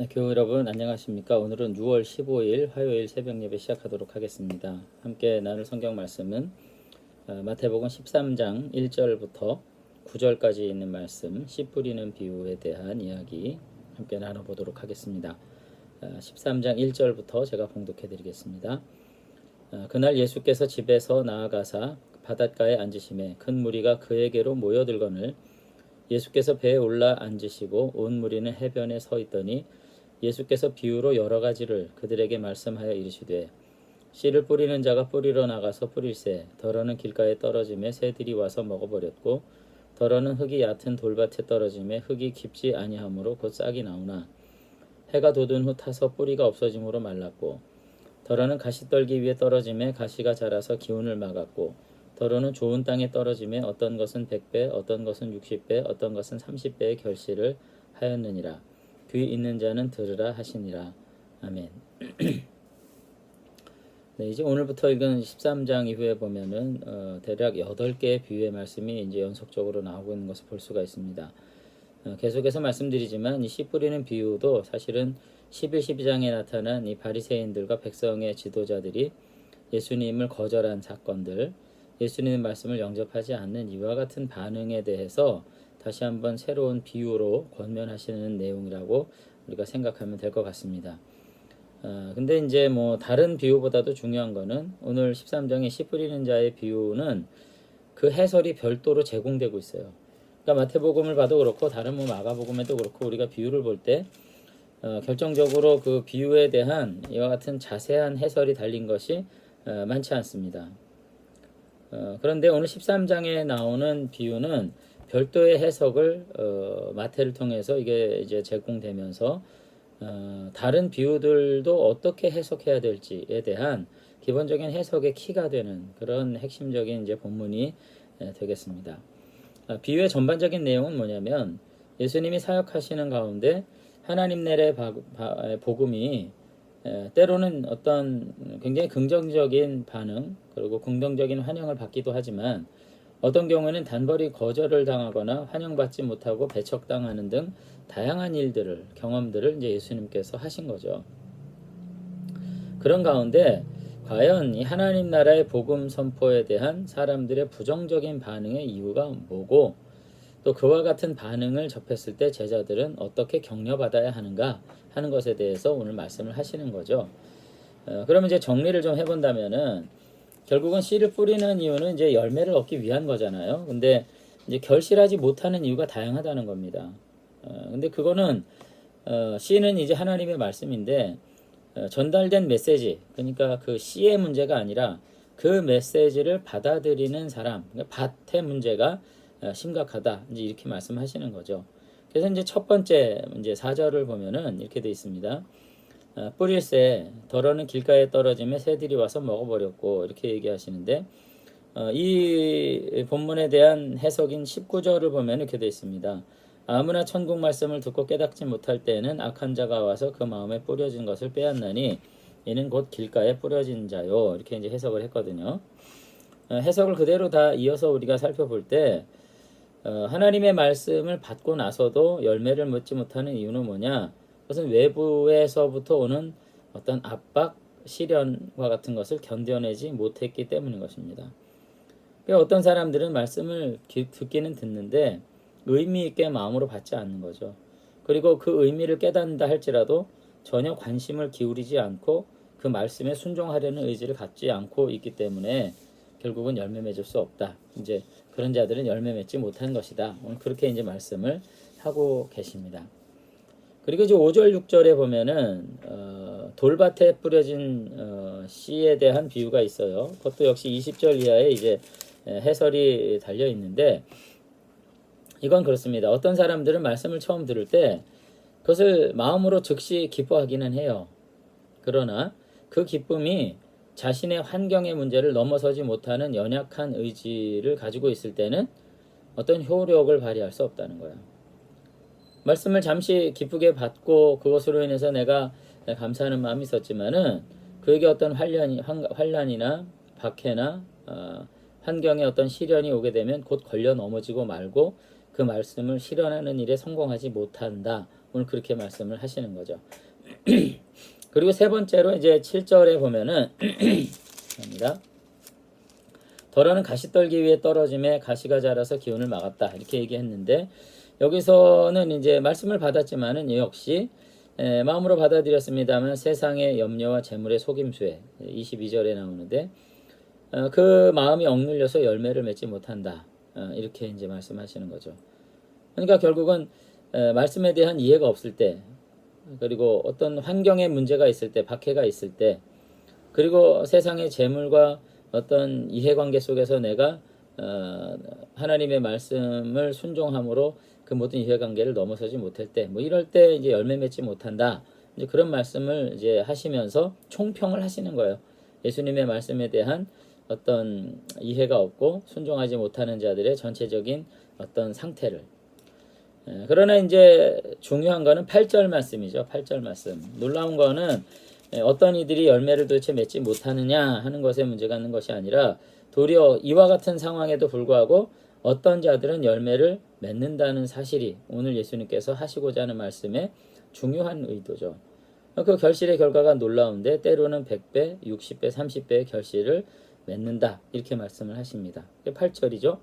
네, 교우 여러분 안녕하십니까? 오늘은 6월 15일 화요일 새벽 예배 시작하도록 하겠습니다. 함께 나눌 성경 말씀은 마태복음 13장 1절부터 9절까지 있는 말씀, 씨 뿌리는 비유에 대한 이야기 함께 나눠보도록 하겠습니다. 13장 1절부터 제가 봉독해 드리겠습니다. 그날 예수께서 집에서 나아가사 바닷가에 앉으심에 큰 무리가 그에게로 모여들거늘 예수께서 배에 올라 앉으시고 온 무리는 해변에 서 있더니 예수께서 비유로 여러 가지를 그들에게 말씀하여 이르시되 씨를 뿌리는 자가 뿌리러 나가서 뿌릴새 더러는 길가에 떨어짐에 새들이 와서 먹어버렸고 더러는 흙이 얕은 돌밭에 떨어짐에 흙이 깊지 아니하므로 곧 싹이 나오나 해가 돋은 후 타서 뿌리가 없어짐으로 말랐고 더러는 가시떨기 위에 떨어짐에 가시가 자라서 기운을 막았고 더러는 좋은 땅에 떨어짐에 어떤 것은 100배 어떤 것은 60배 어떤 것은 30배의 결실을 하였느니라. 귀 있는 자는 들으라 하시니라. 아멘. 네, 이제 오늘부터 읽은 13장 이후에 보면은 대략 8개의 비유의 말씀이 이제 연속적으로 나오고 있는 것을 볼 수가 있습니다. 계속해서 말씀드리지만 이 씨 뿌리는 비유도 사실은 11, 12장에 나타난 이 바리새인들과 백성의 지도자들이 예수님을 거절한 사건들, 예수님의 말씀을 영접하지 않는 이와 같은 반응에 대해서 다시 한번 새로운 비유로 권면하시는 내용이라고 우리가 생각하면 될 것 같습니다. 근데 이제 뭐 다른 비유보다도 중요한 거는 오늘 13장의 씨 뿌리는 자의 비유는 그 해설이 별도로 제공되고 있어요. 그러니까 마태복음을 봐도 그렇고 다른 뭐 마가복음에도 그렇고 우리가 비유를 볼 때 결정적으로 그 비유에 대한 이와 같은 자세한 해설이 달린 것이 많지 않습니다. 그런데 오늘 13장에 나오는 비유는 별도의 해석을 마태를 통해서 이게 이제 제공되면서 다른 비유들도 어떻게 해석해야 될지에 대한 기본적인 해석의 키가 되는 그런 핵심적인 이제 본문이 되겠습니다. 비유의 전반적인 내용은 뭐냐면 예수님이 사역하시는 가운데 하나님 나라의 복음이 때로는 어떤 굉장히 긍정적인 반응 그리고 긍정적인 환영을 받기도 하지만 어떤 경우에는 단벌이 거절을 당하거나 환영받지 못하고 배척당하는 등 다양한 일들을 경험들을 이제 예수님께서 하신 거죠. 그런 가운데 과연 이 하나님 나라의 복음 선포에 대한 사람들의 부정적인 반응의 이유가 뭐고 또 그와 같은 반응을 접했을 때 제자들은 어떻게 격려받아야 하는가 하는 것에 대해서 오늘 말씀을 하시는 거죠. 그러면 이제 정리를 좀 해본다면은 결국은 씨를 뿌리는 이유는 이제 열매를 얻기 위한 거잖아요. 근데 이제 결실하지 못하는 이유가 다양하다는 겁니다. 근데 그거는 씨는 이제 하나님의 말씀인데 전달된 메시지, 그러니까 그 씨의 문제가 아니라 그 메시지를 받아들이는 사람, 그러니까 밭의 문제가 심각하다. 이제 이렇게 말씀하시는 거죠. 그래서 이제 첫 번째 이제 4절을 보면은 이렇게 돼 있습니다. 뿌릴새 더러는 길가에 떨어지며 새들이 와서 먹어버렸고 이렇게 얘기하시는데 이 본문에 대한 해석인 19절을 보면 이렇게 되어 있습니다. 아무나 천국 말씀을 듣고 깨닫지 못할 때에는 악한 자가 와서 그 마음에 뿌려진 것을 빼앗나니 이는 곧 길가에 뿌려진 자요. 이렇게 이제 해석을 했거든요. 해석을 그대로 다 이어서 우리가 살펴볼 때 하나님의 말씀을 받고 나서도 열매를 맺지 못하는 이유는 뭐냐? 그것은 외부에서부터 오는 어떤 압박, 시련과 같은 것을 견뎌내지 못했기 때문인 것입니다. 그러니까 어떤 사람들은 말씀을 듣기는 듣는데 의미 있게 마음으로 받지 않는 거죠. 그리고 그 의미를 깨닫는다 할지라도 전혀 관심을 기울이지 않고 그 말씀에 순종하려는 의지를 갖지 않고 있기 때문에 결국은 열매 맺을 수 없다. 이제 그런 자들은 열매 맺지 못한 것이다. 오늘 그렇게 이제 말씀을 하고 계십니다. 그리고 이제 5절 6절에 보면은 돌밭에 뿌려진 씨에 대한 비유가 있어요. 그것도 역시 20절 이하에 이제 해설이 달려 있는데 이건 그렇습니다. 어떤 사람들은 말씀을 처음 들을 때 그것을 마음으로 즉시 기뻐하기는 해요. 그러나 그 기쁨이 자신의 환경의 문제를 넘어서지 못하는 연약한 의지를 가지고 있을 때는 어떤 효력을 발휘할 수 없다는 거예요. 말씀을 잠시 기쁘게 받고 그것으로 인해서 내가 감사하는 마음이 있었지만은 그에게 어떤 환란이나 박해나 환경에 어떤 시련이 오게 되면 곧 걸려 넘어지고 말고 그 말씀을 실현하는 일에 성공하지 못한다. 오늘 그렇게 말씀을 하시는 거죠. 그리고 세 번째로 이제 7절에 보면은 합니다. 더러는 가시떨기 위에 떨어짐에 가시가 자라서 기운을 막았다. 이렇게 얘기했는데 여기서는 이제 말씀을 받았지만은 역시 마음으로 받아들였습니다만 세상의 염려와 재물의 속임수에 22절에 나오는데 그 마음이 억눌려서 열매를 맺지 못한다. 이렇게 이제 말씀하시는 거죠. 그러니까 결국은 말씀에 대한 이해가 없을 때, 그리고 어떤 환경에 문제가 있을 때, 박해가 있을 때, 그리고 세상의 재물과 어떤 이해관계 속에서 내가 하나님의 말씀을 순종함으로 그 모든 이해관계를 넘어서지 못할 때, 뭐 이럴 때 이제 열매 맺지 못한다. 이제 그런 말씀을 이제 하시면서 총평을 하시는 거예요. 예수님의 말씀에 대한 어떤 이해가 없고 순종하지 못하는 자들의 전체적인 어떤 상태를. 그러나 이제 중요한 거는 8절 말씀이죠. 8절 말씀. 놀라운 거는 어떤 이들이 열매를 도대체 맺지 못하느냐 하는 것에 문제가 있는 것이 아니라 도리어 이와 같은 상황에도 불구하고 어떤 자들은 열매를 맺는다는 사실이 오늘 예수님께서 하시고자 하는 말씀의 중요한 의도죠. 그 결실의 결과가 놀라운데 때로는 100배, 60배, 30배의 결실을 맺는다. 이렇게 말씀을 하십니다. 8절이죠.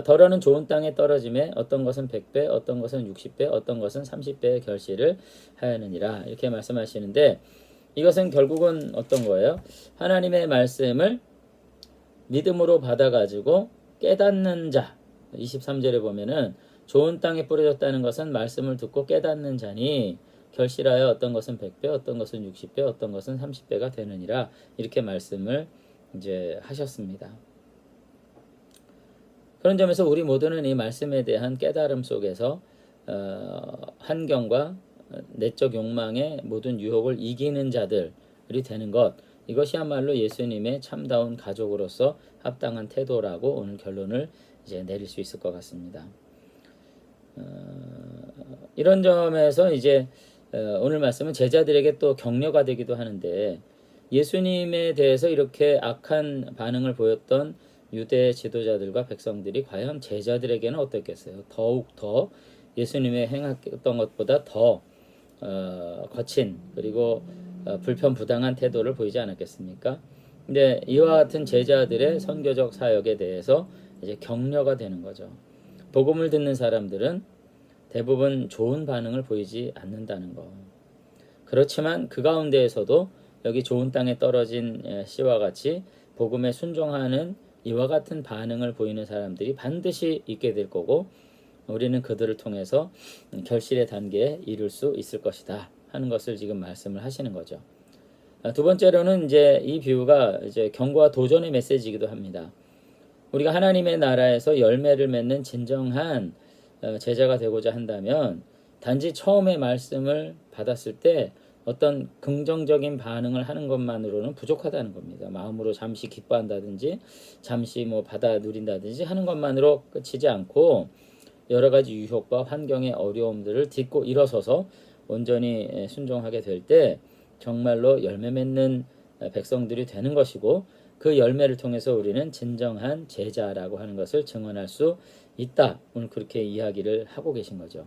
더러는 좋은 땅에 떨어짐에 어떤 것은 100배, 어떤 것은 60배, 어떤 것은 30배의 결실을 하였느니라. 이렇게 말씀하시는데 이것은 결국은 어떤 거예요? 하나님의 말씀을 믿음으로 받아가지고 깨닫는 자. 23절에 보면은 좋은 땅에 뿌려졌다는 것은 말씀을 듣고 깨닫는 자니 결실하여 어떤 것은 100배, 어떤 것은 60배, 어떤 것은 30배가 되느니라. 이렇게 말씀을 이제 하셨습니다. 그런 점에서 우리 모두는 이 말씀에 대한 깨달음 속에서 환경과 내적 욕망의 모든 유혹을 이기는 자들이 되는 것, 이것이야말로 예수님의 참다운 가족으로서 합당한 태도라고 오늘 결론을 이제 내릴 수 있을 것 같습니다. 이런 점에서 이제 오늘 말씀은 제자들에게 또 격려가 되기도 하는데 예수님에 대해서 이렇게 악한 반응을 보였던 유대 지도자들과 백성들이 과연 제자들에게는 어떻겠어요? 더욱 더 예수님의 행했던 것보다 더 거친 그리고 불편부당한 태도를 보이지 않았겠습니까? 근데 이와 같은 제자들의 선교적 사역에 대해서 이제 격려가 되는 거죠. 복음을 듣는 사람들은 대부분 좋은 반응을 보이지 않는다는 거. 그렇지만 그 가운데에서도 여기 좋은 땅에 떨어진 씨와 같이 복음에 순종하는 이와 같은 반응을 보이는 사람들이 반드시 있게 될 거고 우리는 그들을 통해서 결실의 단계에 이룰 수 있을 것이다 하는 것을 지금 말씀을 하시는 거죠. 두 번째로는 이제 이 비유가 이제 경고와 도전의 메시지이기도 합니다. 우리가 하나님의 나라에서 열매를 맺는 진정한 제자가 되고자 한다면 단지 처음에 말씀을 받았을 때 어떤 긍정적인 반응을 하는 것만으로는 부족하다는 겁니다. 마음으로 잠시 기뻐한다든지 잠시 뭐 받아 누린다든지 하는 것만으로 끝이지 않고 여러 가지 유혹과 환경의 어려움들을 딛고 일어서서 온전히 순종하게 될 때 정말로 열매 맺는 백성들이 되는 것이고 그 열매를 통해서 우리는 진정한 제자라고 하는 것을 증언할 수 있다. 오늘 그렇게 이야기를 하고 계신 거죠.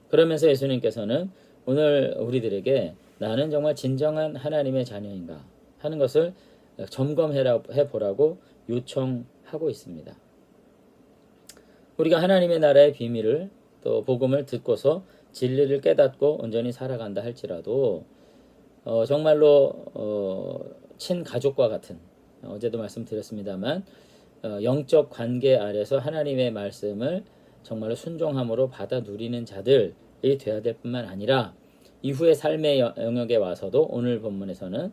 그러면서 예수님께서는 오늘 우리들에게 나는 정말 진정한 하나님의 자녀인가 하는 것을 점검해보라고 요청하고 있습니다. 우리가 하나님의 나라의 비밀을 또 복음을 듣고서 진리를 깨닫고 온전히 살아간다 할지라도 정말로 친가족과 같은 어제도 말씀드렸습니다만 영적 관계 아래서 하나님의 말씀을 정말로 순종함으로 받아 누리는 자들이 되어야 될 뿐만 아니라 이후의 삶의 영역에 와서도 오늘 본문에서는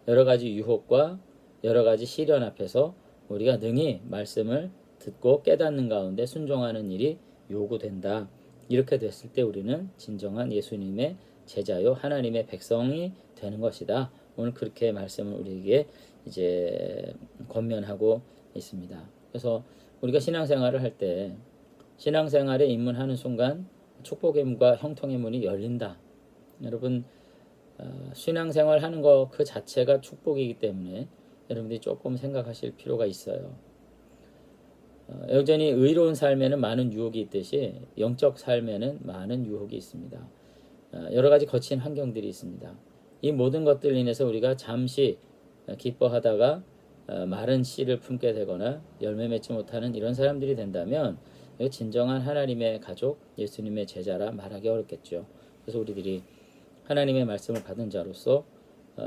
여러 가지 유혹과 여러 가지 시련 앞에서 우리가 능히 말씀을 듣고 깨닫는 가운데 순종하는 일이 요구된다. 이렇게 됐을 때 우리는 진정한 예수님의 제자요 하나님의 백성이 되는 것이다. 오늘 그렇게 말씀을 우리에게 이제 권면하고 있습니다. 그래서 우리가 신앙생활을 할 때 신앙생활에 입문하는 순간 축복의 문과 형통의 문이 열린다. 여러분 신앙생활 하는 거 그 자체가 축복이기 때문에 여러분들이 조금 생각하실 필요가 있어요. 여전히 의로운 삶에는 많은 유혹이 있듯이 영적 삶에는 많은 유혹이 있습니다. 여러 가지 거친 환경들이 있습니다. 이 모든 것들 인해서 우리가 잠시 기뻐하다가 마른 씨를 품게 되거나 열매 맺지 못하는 이런 사람들이 된다면 진정한 하나님의 가족, 예수님의 제자라 말하기 어렵겠죠. 그래서 우리들이 하나님의 말씀을 받은 자로서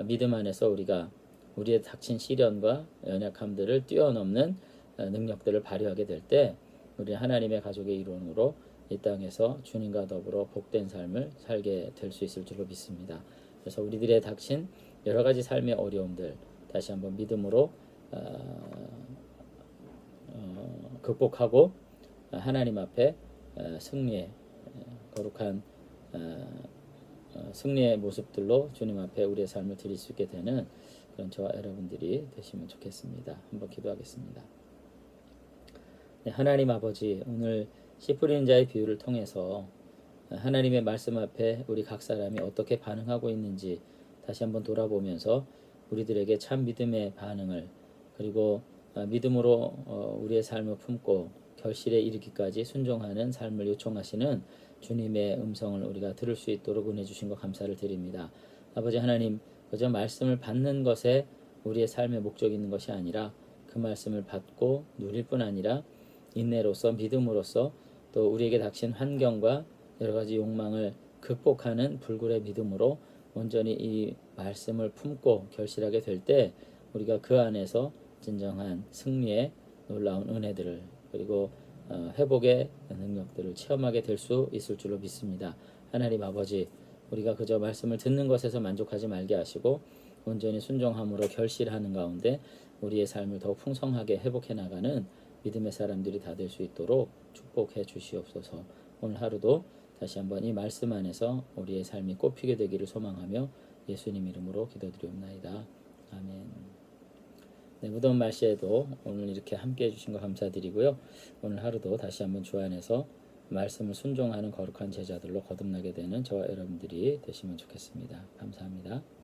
믿음 안에서 우리가 우리의 닥친 시련과 연약함들을 뛰어넘는 능력들을 발휘하게 될 때 우리 하나님의 가족의 일원으로 이 땅에서 주님과 더불어 복된 삶을 살게 될 수 있을 줄로 믿습니다. 그래서 우리들의 닥친 여러 가지 삶의 어려움들 다시 한번 믿음으로 극복하고 하나님 앞에 승리의 거룩한 승리의 모습들로 주님 앞에 우리의 삶을 드릴 수 있게 되는 그런 저와 여러분들이 되시면 좋겠습니다. 한번 기도하겠습니다. 네, 하나님 아버지, 오늘 씨 뿌리는 자의 비유를 통해서 하나님의 말씀 앞에 우리 각 사람이 어떻게 반응하고 있는지 다시 한번 돌아보면서 우리들에게 참 믿음의 반응을 그리고 믿음으로 우리의 삶을 품고 결실에 이르기까지 순종하는 삶을 요청하시는 주님의 음성을 우리가 들을 수 있도록 은혜 주신 것 감사를 드립니다. 아버지 하나님, 그저 말씀을 받는 것에 우리의 삶의 목적이 있는 것이 아니라 그 말씀을 받고 누릴 뿐 아니라 인내로서 믿음으로써 또 우리에게 닥친 환경과 여러 가지 욕망을 극복하는 불굴의 믿음으로 온전히 이 말씀을 품고 결실하게 될 때 우리가 그 안에서 진정한 승리의 놀라운 은혜들을 그리고 회복의 능력들을 체험하게 될 수 있을 줄로 믿습니다. 하나님 아버지, 우리가 그저 말씀을 듣는 것에서 만족하지 말게 하시고 온전히 순종함으로 결실하는 가운데 우리의 삶을 더욱 풍성하게 회복해 나가는 믿음의 사람들이 다 될 수 있도록 축복해 주시옵소서. 오늘 하루도 다시 한번 이 말씀 안에서 우리의 삶이 꽃피게 되기를 소망하며 예수님 이름으로 기도드리옵나이다. 아멘. 네, 무더운 날씨에도 오늘 이렇게 함께 해주신 거 감사드리고요. 오늘 하루도 다시 한번 주 안에서 말씀을 순종하는 거룩한 제자들로 거듭나게 되는 저와 여러분들이 되시면 좋겠습니다. 감사합니다.